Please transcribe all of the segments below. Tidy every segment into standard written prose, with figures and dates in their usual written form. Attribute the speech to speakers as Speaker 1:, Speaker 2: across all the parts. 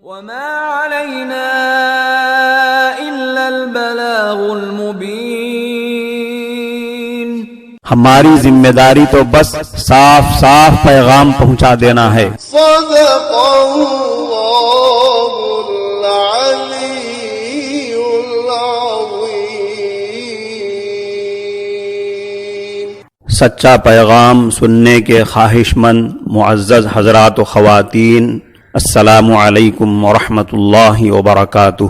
Speaker 1: وما علينا إلا البلاغ المبين.
Speaker 2: ہماری ذمہ داری تو بس صاف صاف پیغام پہنچا دینا ہے.
Speaker 3: صدق اللہ العلی العظیم.
Speaker 2: سچا پیغام سننے کے خواہش مند معزز حضرات و خواتین، السلام علیکم ورحمۃ اللہ وبرکاتہ.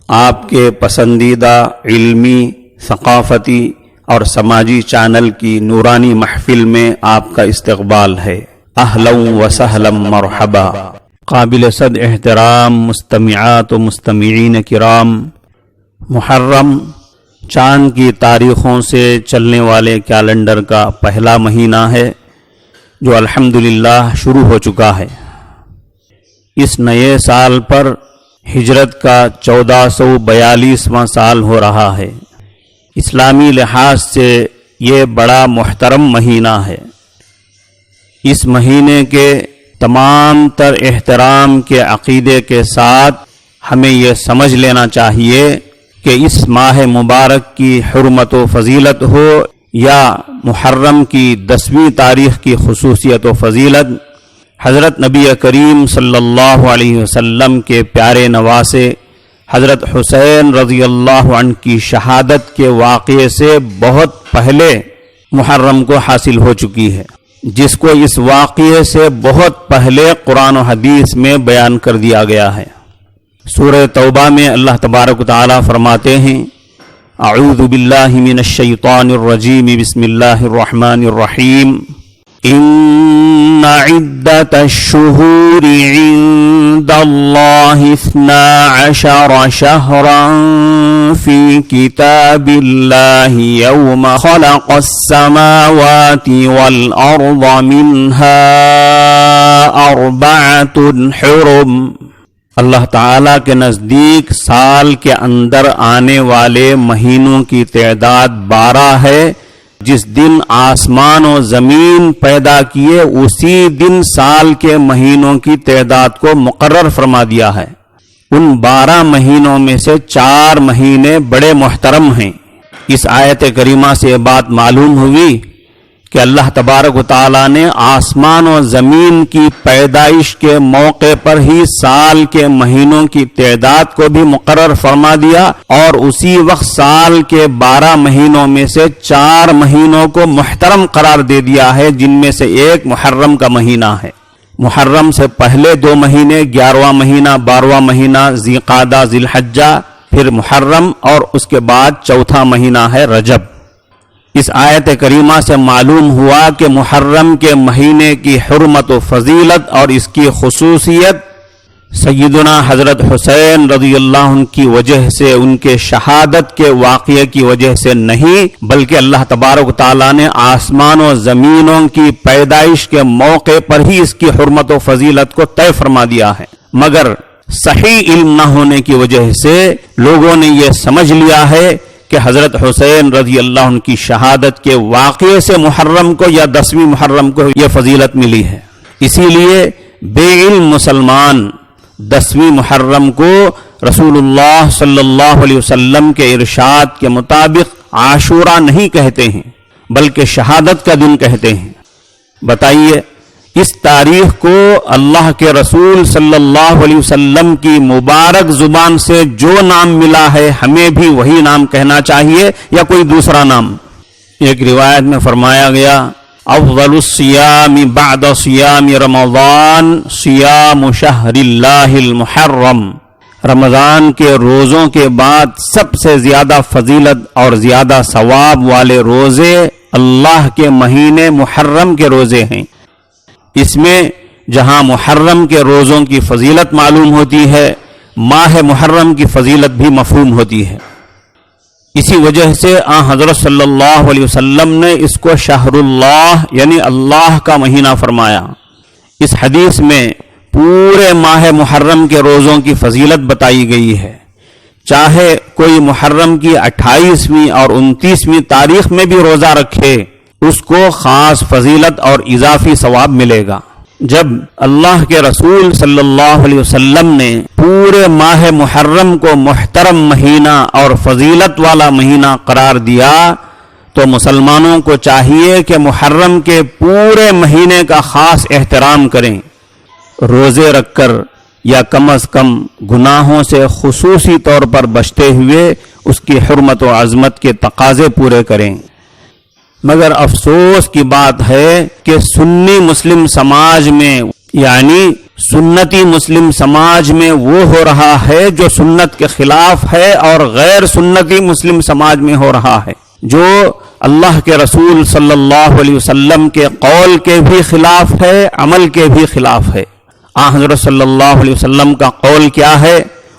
Speaker 2: آپ کے پسندیدہ علمی، ثقافتی اور سماجی چینل کی نورانی محفل میں آپ کا استقبال ہے. اہلا و سہلا مرحبا. قابل صد احترام مستمعات و مستمعین کرام، محرم چاند کی تاریخوں سے چلنے والے کیلنڈر کا پہلا مہینہ ہے جو الحمدللہ شروع ہو چکا ہے. اس نئے سال پر ہجرت کا 1442واں سال ہو رہا ہے. اسلامی لحاظ سے یہ بڑا محترم مہینہ ہے. اس مہینے کے تمام تر احترام کے عقیدے کے ساتھ ہمیں یہ سمجھ لینا چاہیے کہ اس ماہ مبارک کی حرمت و فضیلت ہو یا محرم کی 10ویں تاریخ کی خصوصیت و فضیلت، حضرت نبی کریم صلی اللہ علیہ وسلم کے پیارے نواسے حضرت حسین رضی اللہ عنہ کی شہادت کے واقعے سے بہت پہلے محرم کو حاصل ہو چکی ہے، جس کو اس واقعے سے بہت پہلے قرآن و حدیث میں بیان کر دیا گیا ہے. سورہ توبہ میں اللہ تبارک و تعالی فرماتے ہیں: اعوذ باللہ من الشیطان الرجیم، بسم اللہ الرحمن الرحیم. ان عدت الشہور عند اللہ 12 شہرا فی کتاب اللہ یوم خلق السماوات والارض منها 4 حرم. اللہ تعالیٰ کے نزدیک سال کے اندر آنے والے مہینوں کی تعداد 12 ہے. جس دن آسمان و زمین پیدا کیے اسی دن سال کے مہینوں کی تعداد کو مقرر فرما دیا ہے. ان 12 مہینوں میں سے 4 مہینے بڑے محترم ہیں. اس آیت کریمہ سے یہ بات معلوم ہوئی کہ اللہ تبارک و تعالیٰ نے آسمان و زمین کی پیدائش کے موقع پر ہی سال کے مہینوں کی تعداد کو بھی مقرر فرما دیا، اور اسی وقت سال کے 12 مہینوں میں سے 4 مہینوں کو محترم قرار دے دیا ہے، جن میں سے ایک محرم کا مہینہ ہے. محرم سے پہلے 2 مہینے 11واں مہینہ 12واں مہینہ ذی قعدہ ذی الحجہ، پھر محرم، اور اس کے بعد 4تھا مہینہ ہے رجب. اس آیت کریمہ سے معلوم ہوا کہ محرم کے مہینے کی حرمت و فضیلت اور اس کی خصوصیت سیدنا حضرت حسین رضی اللہ عنہ کی وجہ سے، ان کے شہادت کے واقعے کی وجہ سے نہیں، بلکہ اللہ تبارک و تعالیٰ نے آسمان و زمینوں کی پیدائش کے موقع پر ہی اس کی حرمت و فضیلت کو طے فرما دیا ہے. مگر صحیح علم نہ ہونے کی وجہ سے لوگوں نے یہ سمجھ لیا ہے کہ حضرت حسین رضی اللہ عنہ کی شہادت کے واقعے سے محرم کو یا 10ویں محرم کو یہ فضیلت ملی ہے. اسی لیے بے علم مسلمان 10ویں محرم کو رسول اللہ صلی اللہ علیہ وسلم کے ارشاد کے مطابق عاشورہ نہیں کہتے ہیں، بلکہ شہادت کا دن کہتے ہیں. بتائیے، اس تاریخ کو اللہ کے رسول صلی اللہ علیہ وسلم کی مبارک زبان سے جو نام ملا ہے ہمیں بھی وہی نام کہنا چاہیے یا کوئی دوسرا نام؟ ایک روایت میں فرمایا گیا: افضل الصیام بعد صیام رمضان صیام شہر اللہ المحرم. رمضان کے روزوں کے بعد سب سے زیادہ فضیلت اور زیادہ ثواب والے روزے اللہ کے مہینے محرم کے روزے ہیں. اس میں جہاں محرم کے روزوں کی فضیلت معلوم ہوتی ہے، ماہ محرم کی فضیلت بھی مفہوم ہوتی ہے. اسی وجہ سے حضرت صلی اللہ علیہ وسلم نے اس کو شہر اللہ یعنی اللہ کا مہینہ فرمایا. اس حدیث میں پورے ماہ محرم کے روزوں کی فضیلت بتائی گئی ہے. چاہے کوئی محرم کی 28ویں اور 29ویں تاریخ میں بھی روزہ رکھے، اس کو خاص فضیلت اور اضافی ثواب ملے گا. جب اللہ کے رسول صلی اللہ علیہ وسلم نے پورے ماہ محرم کو محترم مہینہ اور فضیلت والا مہینہ قرار دیا تو مسلمانوں کو چاہیے کہ محرم کے پورے مہینے کا خاص احترام کریں، روزے رکھ کر یا کم از کم گناہوں سے خصوصی طور پر بچتے ہوئے اس کی حرمت و عظمت کے تقاضے پورے کریں۔ مگر افسوس کی بات ہے کہ سنی مسلم سماج میں یعنی سنتی مسلم سماج میں وہ ہو رہا ہے جو سنت کے خلاف ہے، اور غیر سنتی مسلم سماج میں ہو رہا ہے جو اللہ کے رسول صلی اللہ علیہ وسلم کے قول کے بھی خلاف ہے، عمل کے بھی خلاف ہے۔ حضرت صلی اللہ علیہ وسلم کا قول کیا ہے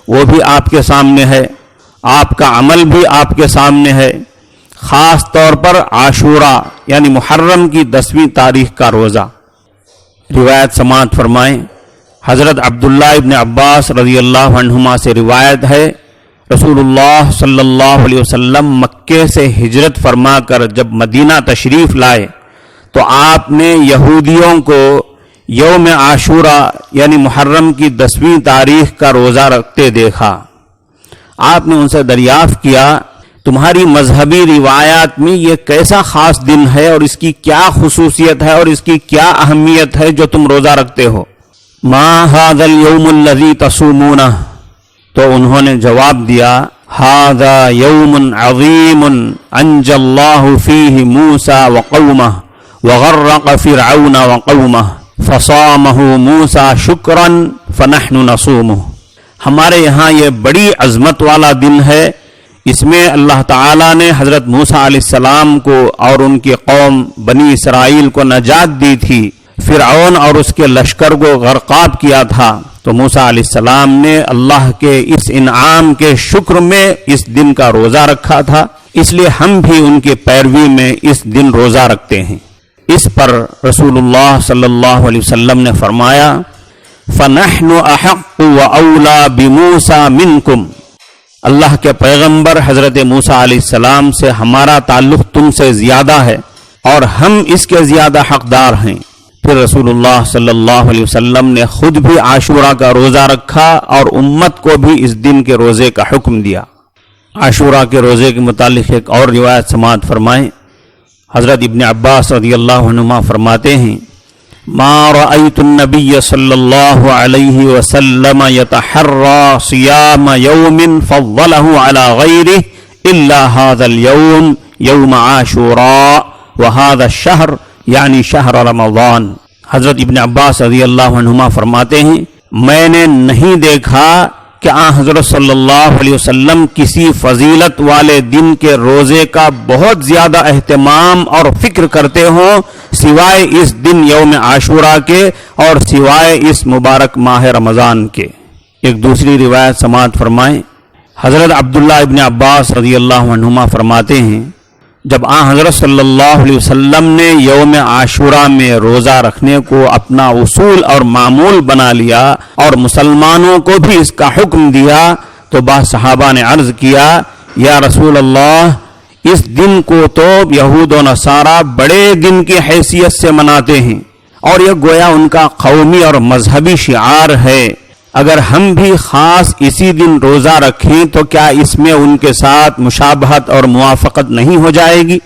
Speaker 2: وہ بھی آپ کے سامنے ہے، آپ کا عمل بھی آپ کے سامنے ہے۔ خاص طور پر عاشورہ یعنی محرم کی 10ویں تاریخ کا روزہ۔ روایت سماعت فرمائیں، حضرت عبداللہ ابن عباس رضی اللہ عنہما سے روایت ہے، رسول اللہ صلی اللہ علیہ وسلم مکے سے ہجرت فرما کر جب مدینہ تشریف لائے تو آپ نے یہودیوں کو یوم عاشورہ یعنی محرم کی 10ویں تاریخ کا روزہ رکھتے دیکھا۔ آپ نے ان سے دریافت کیا، تمہاری مذہبی روایات میں یہ کیسا خاص دن ہے اور اس کی کیا خصوصیت ہے اور اس کی کیا اہمیت ہے جو تم روزہ رکھتے ہو؟ ما ھذا اليوم الذی تصومونہ، تو انہوں نے جواب دیا، ھذا یوم عظیم انجى اللہ فیہ موسیٰ وقومہ وغرق فرعون وقومہ فصامہ موسیٰ شکرا فنحن نصومہ۔ ہمارے یہاں یہ بڑی عظمت والا دن ہے، اس میں اللہ تعالیٰ نے حضرت موسیٰ علیہ السلام کو اور ان کی قوم بنی اسرائیل کو نجات دی تھی، فرعون اور اس کے لشکر کو غرقاب کیا تھا، تو موسیٰ علیہ السلام نے اللہ کے اس انعام کے شکر میں اس دن کا روزہ رکھا تھا، اس لیے ہم بھی ان کی پیروی میں اس دن روزہ رکھتے ہیں۔ اس پر رسول اللہ صلی اللہ علیہ وسلم نے فرمایا، فَنَحْنُ أَحَقُّ وَأَوْلَى بِمُوسَى مِنْكُمْ، اللہ کے پیغمبر حضرت موسیٰ علیہ السلام سے ہمارا تعلق تم سے زیادہ ہے اور ہم اس کے زیادہ حقدار ہیں۔ پھر رسول اللہ صلی اللہ علیہ وسلم نے خود بھی عاشورہ کا روزہ رکھا اور امت کو بھی اس دن کے روزے کا حکم دیا۔ عاشورہ کے روزے کے متعلق ایک اور روایت سماعت فرمائیں، حضرت ابن عباس رضی اللہ عنہما فرماتے ہیں، ما رأيت النبي صلى الله عليه وسلم يتحرى صيام يوم فضله على غيره إلا هذا اليوم يوم عاشوراء وهذا الشهر يعني شهر رمضان۔ حضرت ابن عباس رضی اللہ عنہما فرماتے ہیں، میں نے نہیں دیکھا کہ حضرت صلی اللہ علیہ وسلم کسی فضیلت والے دن کے روزے کا بہت زیادہ اہتمام اور فکر کرتے ہوں سوائے اس دن یوم عاشورہ کے اور سوائے اس مبارک ماہ رمضان کے۔ ایک دوسری روایت سماعت فرمائیں، حضرت عبداللہ ابن عباس رضی اللہ عنہما فرماتے ہیں، جب حضرت صلی اللہ علیہ وسلم نے یوم عاشورہ میں روزہ رکھنے کو اپنا اصول اور معمول بنا لیا اور مسلمانوں کو بھی اس کا حکم دیا تو بعض صحابہ نے عرض کیا، یا رسول اللہ، اس دن کو تو یہود و نصارہ بڑے دن کی حیثیت سے مناتے ہیں اور یہ گویا ان کا قومی اور مذہبی شعار ہے، اگر ہم بھی خاص اسی دن روزہ رکھیں تو کیا اس میں ان کے ساتھ مشابہت اور موافقت نہیں ہو جائے گی؟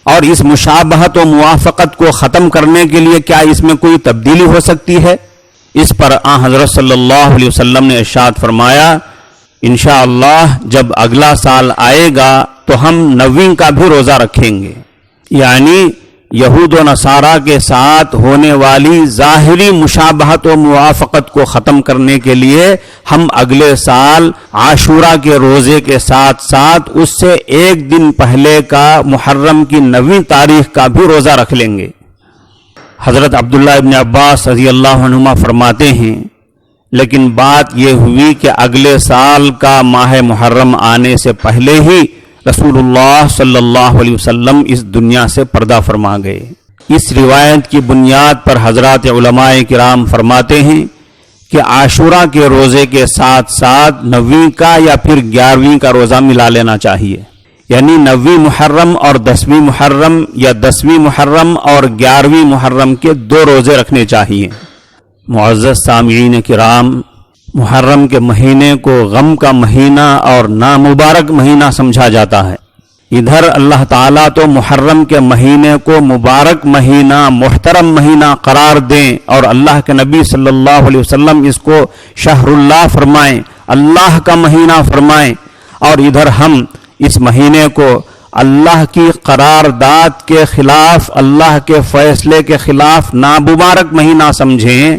Speaker 2: اور اس مشابہت و موافقت کو ختم کرنے کے لیے کیا اس میں کوئی تبدیلی ہو سکتی ہے؟ اس پر حضرت صلی اللہ علیہ وسلم نے ارشاد فرمایا، انشاءاللہ جب اگلا سال آئے گا تو ہم 9ویں کا بھی روزہ رکھیں گے، یعنی یہود و نصارہ کے ساتھ ہونے والی ظاہری مشابہت و موافقت کو ختم کرنے کے لیے ہم اگلے سال عاشورہ کے روزے کے ساتھ ساتھ اس سے ایک دن پہلے کا محرم کی 9ویں تاریخ کا بھی روزہ رکھ لیں گے۔ حضرت عبداللہ ابن عباس رضی اللہ عنہما فرماتے ہیں، لیکن بات یہ ہوئی کہ اگلے سال کا ماہ محرم آنے سے پہلے ہی رسول اللہ صلی اللہ علیہ وسلم اس دنیا سے پردہ فرما گئے۔ اس روایت کی بنیاد پر حضرات علماء کرام فرماتے ہیں کہ عاشورہ کے روزے کے ساتھ ساتھ 9ویں کا یا پھر 11ویں کا روزہ ملا لینا چاہیے، یعنی 9ویں محرم اور 10ویں محرم یا 10ویں محرم اور 11ویں محرم کے 2 روزے رکھنے چاہیے۔ معزز سامعین کرام، محرم کے مہینے کو غم کا مہینہ اور نامبارک مہینہ سمجھا جاتا ہے۔ ادھر اللہ تعالیٰ تو محرم کے مہینے کو مبارک مہینہ، محترم مہینہ قرار دیں، اور اللہ کے نبی صلی اللہ علیہ وسلم اس کو شہر اللہ فرمائیں، اللہ کا مہینہ فرمائیں، اور ادھر ہم اس مہینے کو اللہ کی قرارداد کے خلاف، اللہ کے فیصلے کے خلاف نامبارک مہینہ سمجھیں،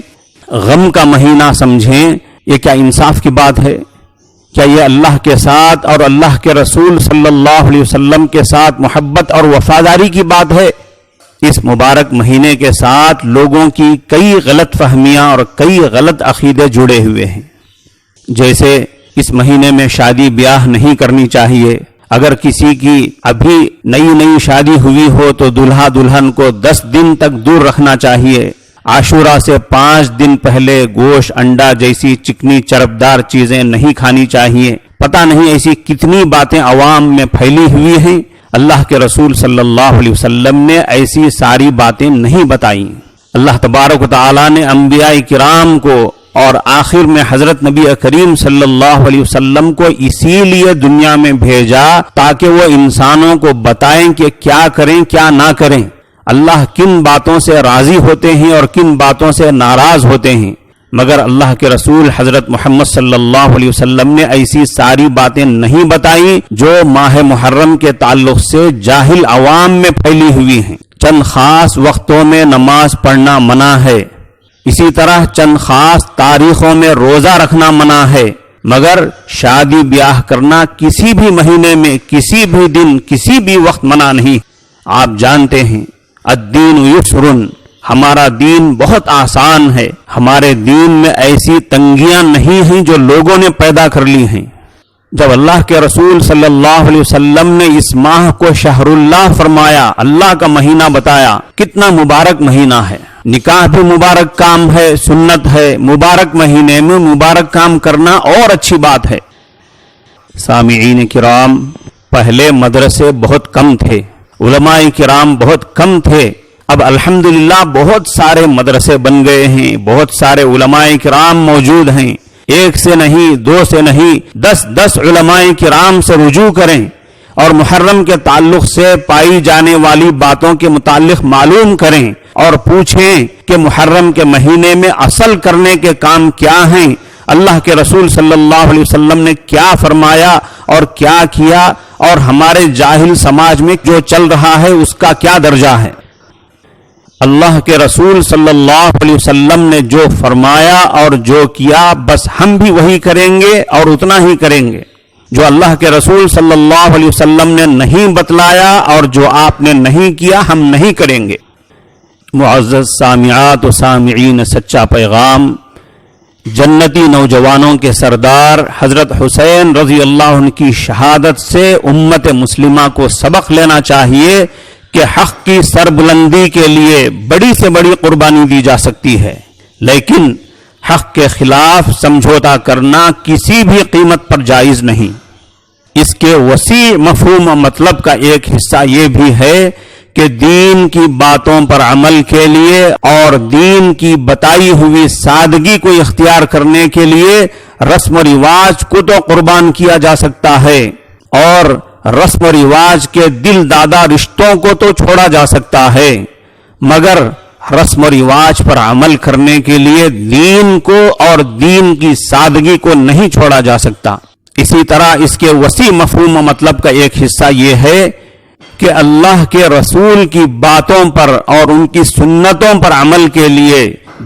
Speaker 2: غم کا مہینہ سمجھیں۔ یہ کیا انصاف کی بات ہے؟ کیا یہ اللہ کے ساتھ اور اللہ کے رسول صلی اللہ علیہ وسلم کے ساتھ محبت اور وفاداری کی بات ہے؟ اس مبارک مہینے کے ساتھ لوگوں کی کئی غلط فہمیاں اور کئی غلط عقیدے جڑے ہوئے ہیں، جیسے اس مہینے میں شادی بیاہ نہیں کرنی چاہیے، اگر کسی کی ابھی نئی شادی ہوئی ہو تو دلہا دلہن کو 10 دن تک دور رکھنا چاہیے، عاشورہ سے 5 دن پہلے گوشت، انڈا جیسی چکنی چربدار چیزیں نہیں کھانی چاہیے۔ پتہ نہیں ایسی کتنی باتیں عوام میں پھیلی ہوئی ہیں، اللہ کے رسول صلی اللہ علیہ وسلم نے ایسی ساری باتیں نہیں بتائیں۔ اللہ تبارک و تعالیٰ نے انبیاء کرام کو اور آخر میں حضرت نبی کریم صلی اللہ علیہ وسلم کو اسی لیے دنیا میں بھیجا تاکہ وہ انسانوں کو بتائیں کہ کیا کریں کیا نہ کریں، اللہ کن باتوں سے راضی ہوتے ہیں اور کن باتوں سے ناراض ہوتے ہیں۔ مگر اللہ کے رسول حضرت محمد صلی اللہ علیہ وسلم نے ایسی ساری باتیں نہیں بتائیں جو ماہ محرم کے تعلق سے جاہل عوام میں پھیلی ہوئی ہیں۔ چند خاص وقتوں میں نماز پڑھنا منع ہے، اسی طرح چند خاص تاریخوں میں روزہ رکھنا منع ہے، مگر شادی بیاہ کرنا کسی بھی مہینے میں، کسی بھی دن، کسی بھی وقت منع نہیں۔ آپ جانتے ہیں الدین یسرن، ہمارا دین بہت آسان ہے، ہمارے دین میں ایسی تنگیاں نہیں ہیں جو لوگوں نے پیدا کر لی ہیں۔ جب اللہ کے رسول صلی اللہ علیہ وسلم نے اس ماہ کو شہر اللہ فرمایا، اللہ کا مہینہ بتایا، کتنا مبارک مہینہ ہے، نکاح بھی مبارک کام ہے، سنت ہے، مبارک مہینے میں مبارک کام کرنا اور اچھی بات ہے۔ سامعین کرام، پہلے مدرسے بہت کم تھے، علماء کرام بہت کم تھے، اب الحمدللہ بہت سارے مدرسے بن گئے ہیں، بہت سارے علماء کرام موجود ہیں، ایک سے نہیں، دو سے نہیں، 10 علماء کرام سے رجوع کریں اور محرم کے تعلق سے پائی جانے والی باتوں کے متعلق معلوم کریں اور پوچھیں کہ محرم کے مہینے میں اصل کرنے کے کام کیا ہیں، اللہ کے رسول صلی اللہ علیہ وسلم نے کیا فرمایا اور کیا کیا، اور ہمارے جاہل سماج میں جو چل رہا ہے اس کا کیا درجہ ہے۔ اللہ کے رسول صلی اللہ علیہ وسلم نے جو فرمایا اور جو کیا، بس ہم بھی وہی کریں گے اور اتنا ہی کریں گے۔ جو اللہ کے رسول صلی اللہ علیہ وسلم نے نہیں بتلایا اور جو آپ نے نہیں کیا، ہم نہیں کریں گے۔ معزز سامعات و سامعین، سچا پیغام جنتی نوجوانوں کے سردار حضرت حسین رضی اللہ عنہ کی شہادت سے امت مسلمہ کو سبق لینا چاہیے کہ حق کی سربلندی کے لیے بڑی سے بڑی قربانی دی جا سکتی ہے، لیکن حق کے خلاف سمجھوتا کرنا کسی بھی قیمت پر جائز نہیں۔ اس کے وسیع مفہوم و مطلب کا ایک حصہ یہ بھی ہے کہ دین کی باتوں پر عمل کے لیے اور دین کی بتائی ہوئی سادگی کو اختیار کرنے کے لیے رسم و رواج کو تو قربان کیا جا سکتا ہے، اور رسم و رواج کے دل دادا رشتوں کو تو چھوڑا جا سکتا ہے، مگر رسم و رواج پر عمل کرنے کے لیے دین کو اور دین کی سادگی کو نہیں چھوڑا جا سکتا۔ اسی طرح اس کے وسیع مفہوم و مطلب کا ایک حصہ یہ ہے کہ اللہ کے رسول کی باتوں پر اور ان کی سنتوں پر عمل کے لیے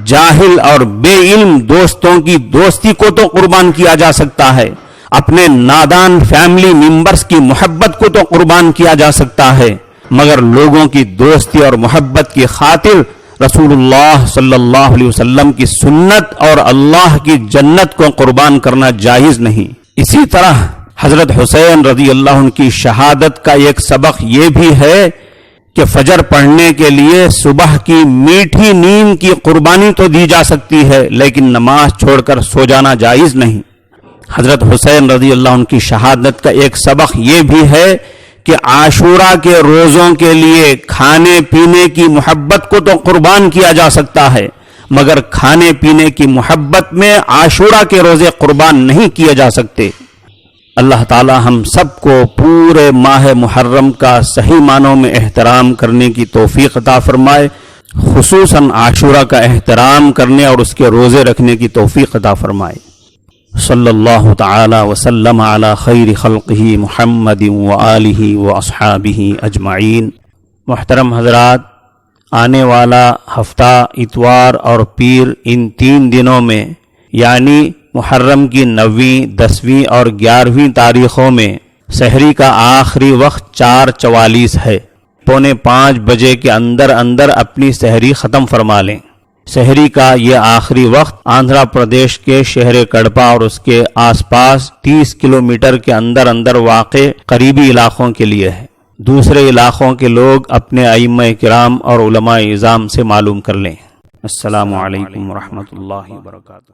Speaker 2: جاہل اور بے علم دوستوں کی دوستی کو تو قربان کیا جا سکتا ہے، اپنے نادان فیملی ممبرز کی محبت کو تو قربان کیا جا سکتا ہے، مگر لوگوں کی دوستی اور محبت کی خاطر رسول اللہ صلی اللہ علیہ وسلم کی سنت اور اللہ کی جنت کو قربان کرنا جائز نہیں۔ اسی طرح حضرت حسین رضی اللہ عنہ کی شہادت کا ایک سبق یہ بھی ہے کہ فجر پڑھنے کے لیے صبح کی میٹھی نیند کی قربانی تو دی جا سکتی ہے، لیکن نماز چھوڑ کر سو جانا جائز نہیں۔ حضرت حسین رضی اللہ عنہ کی شہادت کا ایک سبق یہ بھی ہے کہ عاشورہ کے روزوں کے لیے کھانے پینے کی محبت کو تو قربان کیا جا سکتا ہے، مگر کھانے پینے کی محبت میں عاشورہ کے روزے قربان نہیں کیے جا سکتے۔ اللہ تعالی ہم سب کو پورے ماہ محرم کا صحیح معنوں میں احترام کرنے کی توفیق عطا فرمائے، خصوصاً عاشورہ کا احترام کرنے اور اس کے روزے رکھنے کی توفیق عطا فرمائے۔ صلی اللہ تعالی وسلم علی خیر خلقہ محمد وآلہ واصحابہ اجمعین۔ محترم حضرات، آنے والا ہفتہ اتوار اور پیر، ان 3 دنوں میں یعنی محرم کی 9ویں، 10ویں اور 11ویں تاریخوں میں سحری کا آخری وقت 4:44 ہے۔ 4:45 بجے کے اندر اندر اپنی سحری ختم فرما لیں۔ سحری کا یہ آخری وقت آندھرا پردیش کے شہر کڑپا اور اس کے آس پاس 30 کلومیٹر کے اندر اندر واقع قریبی علاقوں کے لیے ہے۔ دوسرے علاقوں کے لوگ اپنے ائمہ کرام اور علماء اعظام سے معلوم کر لیں۔ السلام علیکم ورحمۃ اللہ وبرکاتہ۔